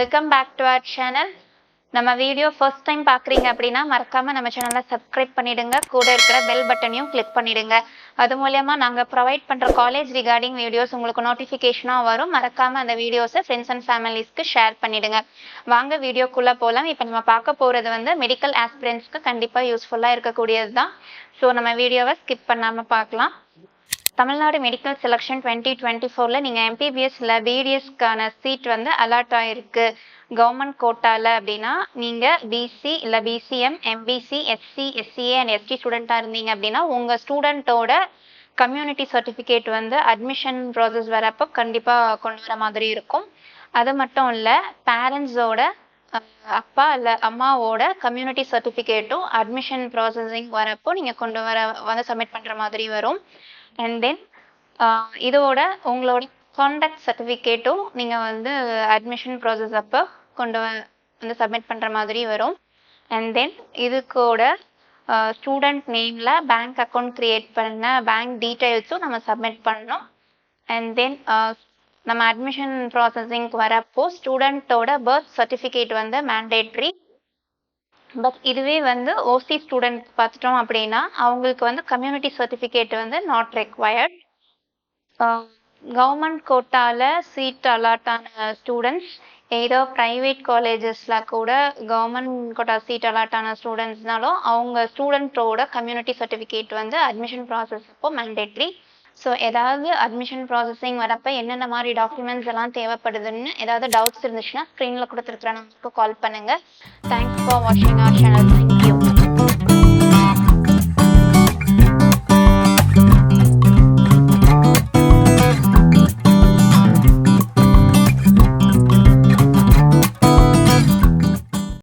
Welcome back to our channel. நம்ம video first time பார்க்குறீங்க அப்படின்னா மறக்காம நம்ம சேனலை சப்ஸ்கிரைப் பண்ணிடுங்க. கூட இருக்கிற பெல் பட்டனையும் கிளிக் பண்ணிடுங்க. அது மூலயமா நாங்கள் ப்ரொவைட் பண்ணுற காலேஜ் ரிகார்டிங் வீடியோஸ் உங்களுக்கு நோட்டிஃபிகேஷனாக வரும். மறக்காம அந்த வீடியோஸை ஃப்ரெண்ட்ஸ் அண்ட் ஃபேமிலிஸ்க்கு ஷேர் பண்ணிடுங்க. வாங்க வீடியோக்குள்ளே போகலாம். இப்போ நம்ம பார்க்க போகிறது வந்து மெடிக்கல் ஆஸ்பிரண்ட்ஸ்க்கு கண்டிப்பாக யூஸ்ஃபுல்லாக இருக்கக்கூடியது தான். ஸோ நம்ம வீடியோவை ஸ்கிப் பண்ணாமல் பார்க்கலாம். தமிழ்நாடு மெடிக்கல் செலெக்ஷன் 2024 நீங்கள் எம்பிபிஎஸ் இல்லை பிடிஎஸ்க்கான சீட் வந்து அலாட் ஆகிருக்கு கவர்மெண்ட் கோட்டாவில் அப்படின்னா நீங்கள் பிசி இல்லை BCM MBC SC SCA and ST ஸ்டூடெண்ட்டாக இருந்தீங்க அப்படின்னா உங்கள் ஸ்டூடெண்ட்டோட கம்யூனிட்டி சர்டிஃபிகேட் வந்து அட்மிஷன் ப்ராசஸ் வரப்போ கண்டிப்பாக கொண்டு வர மாதிரி இருக்கும். அது மட்டும் இல்லை, பேரண்ட்ஸோட அப்பா இல்லை அம்மாவோட கம்யூனிட்டி சர்டிஃபிகேட்டும் அட்மிஷன் ப்ராசஸிங் வரப்போ நீங்கள் கொண்டு வந்து சப்மிட் பண்ணுற மாதிரி வரும். அண்ட் தென் இதோட உங்களோட கான்டாக்ட் சர்டிஃபிகேட்டும் நீங்கள் வந்து அட்மிஷன் ப்ராசஸ் அப்போ கொண்டு வந்து சப்மிட் பண்ணுற மாதிரி வரும். அண்ட் தென் இது கூட ஸ்டூடெண்ட் நேமில் பேங்க் அக்கௌண்ட் க்ரியேட் பண்ண பேங்க் டீட்டெயில்ஸும் நம்ம சப்மிட் பண்ணணும். அண்ட் தென் நம்ம அட்மிஷன் ப்ராசஸிங்க்கு வரப்போ ஸ்டூடெண்ட்டோட பர்த் சர்டிஃபிகேட் வந்து மேண்டேட்ரி. பட் இதுவே வந்து ஓசி ஸ்டூடெண்ட் பார்த்துட்டோம் அப்படின்னா அவங்களுக்கு வந்து கம்யூனிட்டி சர்டிஃபிகேட் வந்து நாட் ரெக்வயர்ட். கவர்மெண்ட் கோட்டாவில் சீட் அலாட் ஆன ஸ்டூடெண்ட்ஸ் ஏதோ ப்ரைவேட் காலேஜஸில் கூட கவர்மெண்ட் கோட்டா சீட் அலாட் ஆன ஸ்டூடெண்ட்ஸ்னாலும் அவங்க ஸ்டூடெண்ட்டோட கம்யூனிட்டி சர்டிஃபிகேட் வந்து அட்மிஷன் ப்ராசஸ் அப்போ மேண்டேட்ரி. ஸோ ஏதாவது அட்மிஷன் ப்ராசஸிங் வரப்போ என்னென்ன மாதிரி டாக்குமெண்ட்ஸ் எல்லாம் தேவைப்படுதுன்னு ஏதாவது டவுட்ஸ் இருந்துச்சுன்னா ஸ்க்ரீனில் கொடுத்துருக்குற நம்பருக்கு கால் பண்ணுங்கள். தேங்க்ஸ் ஃபார் வாட்சிங் அவர் சேனல்.